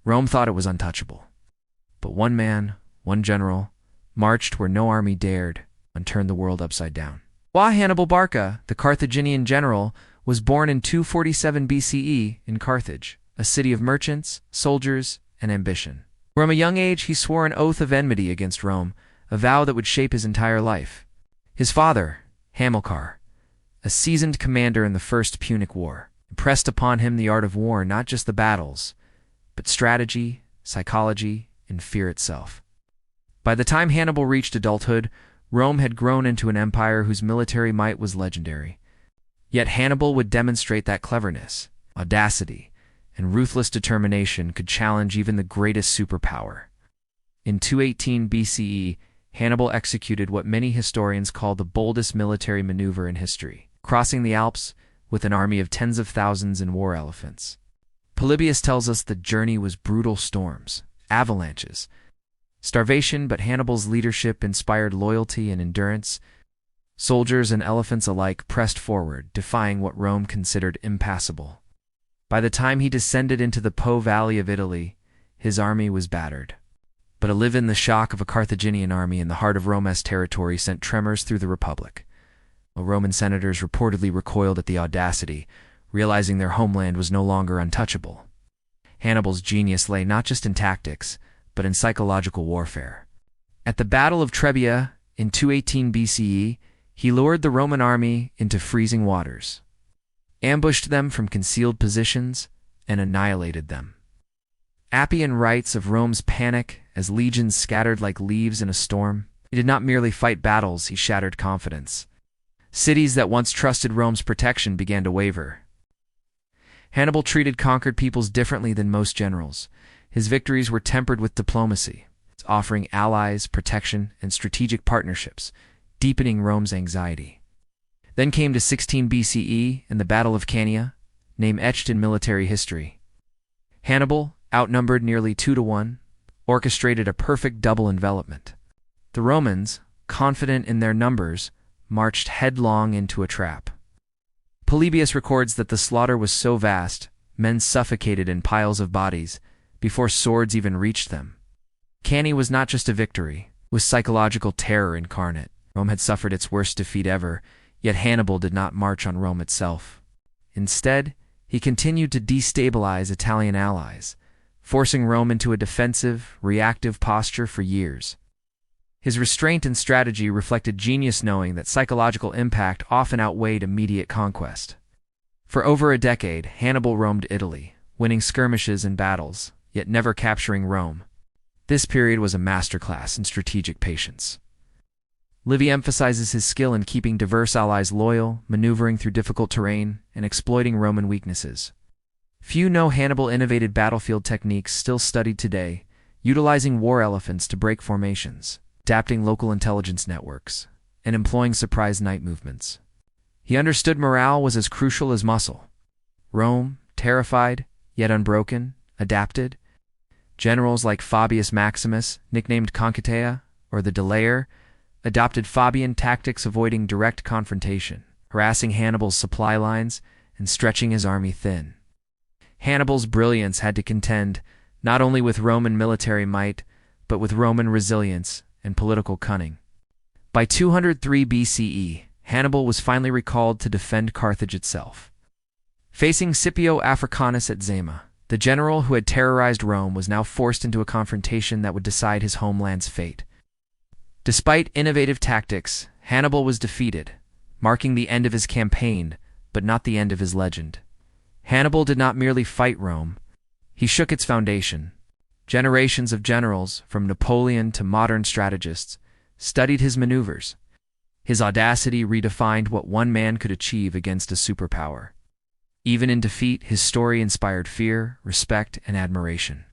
Rome thought it was untouchable. But one man, one general, marched where no army dared and turned the world upside down. Hannibal Barca, the Carthaginian general, was born in 247 BCE in Carthage, a city of merchants, soldiers, and ambition. From a young age, he swore an oath of enmity against Rome, a vow that would shape his entire life. His father, Hamilcar, a seasoned commander in the First Punic War, impressed upon him the art of war, not just the battles, but strategy, psychology, and fear itself. By the time Hannibal reached adulthood, Rome had grown into an empire whose military might was legendary. Yet Hannibal would demonstrate that cleverness, audacity, and ruthless determination could challenge even the greatest superpower. In 218 BCE, Hannibal executed what many historians call the boldest military maneuver in history, crossing the Alps with an army of tens of thousands and war elephants. Polybius tells us the journey was brutal storms, avalanches, starvation, but Hannibal's leadership inspired loyalty and endurance. Soldiers and elephants alike pressed forward, defying what Rome considered impassable. By the time he descended into the Po Valley of Italy, his army was battered. But the shock of a Carthaginian army in the heart of Rome's territory sent tremors through the Republic. Roman senators reportedly recoiled at the audacity, realizing their homeland was no longer untouchable. Hannibal's genius lay not just in tactics, but in psychological warfare. At the Battle of Trebia in 218 BCE, he lured the Roman army into freezing waters, ambushed them from concealed positions, and annihilated them. Appian writes of Rome's panic as legions scattered like leaves in a storm. He did not merely fight battles, he shattered confidence. Cities that once trusted Rome's protection began to waver. Hannibal treated conquered peoples differently than most generals. His victories were tempered with diplomacy, offering allies, protection, and strategic partnerships, deepening Rome's anxiety. Then came to 16 BCE and the Battle of Cannae, name etched in military history. Hannibal, outnumbered nearly 2-1, orchestrated a perfect double envelopment. The Romans, confident in their numbers, marched headlong into a trap. Polybius records that the slaughter was so vast, men suffocated in piles of bodies before swords even reached them. Cannae was not just a victory, it was psychological terror incarnate. Rome had suffered its worst defeat ever, yet Hannibal did not march on Rome itself. Instead, he continued to destabilize Italian allies, forcing Rome into a defensive, reactive posture for years. His restraint and strategy reflected genius, knowing that psychological impact often outweighed immediate conquest. For over a decade, Hannibal roamed Italy, winning skirmishes and battles, yet never capturing Rome. This period was a masterclass in strategic patience. Livy emphasizes his skill in keeping diverse allies loyal, maneuvering through difficult terrain, and exploiting Roman weaknesses. Few know Hannibal innovated battlefield techniques still studied today, utilizing war elephants to break formations, adapting local intelligence networks, and employing surprise night movements. He understood morale was as crucial as muscle. Rome, terrified, yet unbroken, adapted. Generals like Fabius Maximus, nicknamed Concatea, or the Delayer, adopted Fabian tactics, avoiding direct confrontation, harassing Hannibal's supply lines, and stretching his army thin. Hannibal's brilliance had to contend not only with Roman military might, but with Roman resilience and political cunning. By 203 BCE, Hannibal was finally recalled to defend Carthage itself. Facing Scipio Africanus at Zama, the general who had terrorized Rome was now forced into a confrontation that would decide his homeland's fate. Despite innovative tactics, Hannibal was defeated, marking the end of his campaign, but not the end of his legend. Hannibal did not merely fight Rome, he shook its foundation. Generations of generals, from Napoleon to modern strategists, studied his maneuvers. His audacity redefined what one man could achieve against a superpower. Even in defeat, his story inspired fear, respect, and admiration.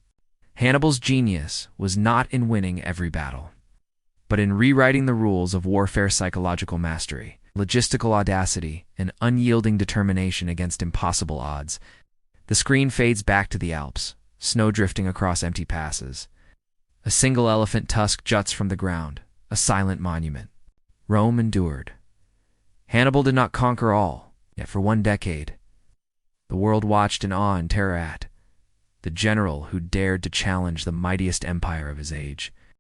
Hannibal's genius was not in winning every battle, but in rewriting the rules of warfare. Psychological mastery, logistical audacity, and unyielding determination against impossible odds. The screen fades back to the Alps, snow drifting across empty passes. A single elephant tusk juts from the ground, a silent monument. Rome endured. Hannibal did not conquer all, yet for one decade, the world watched in awe and terror at the general who dared to challenge the mightiest empire of his age.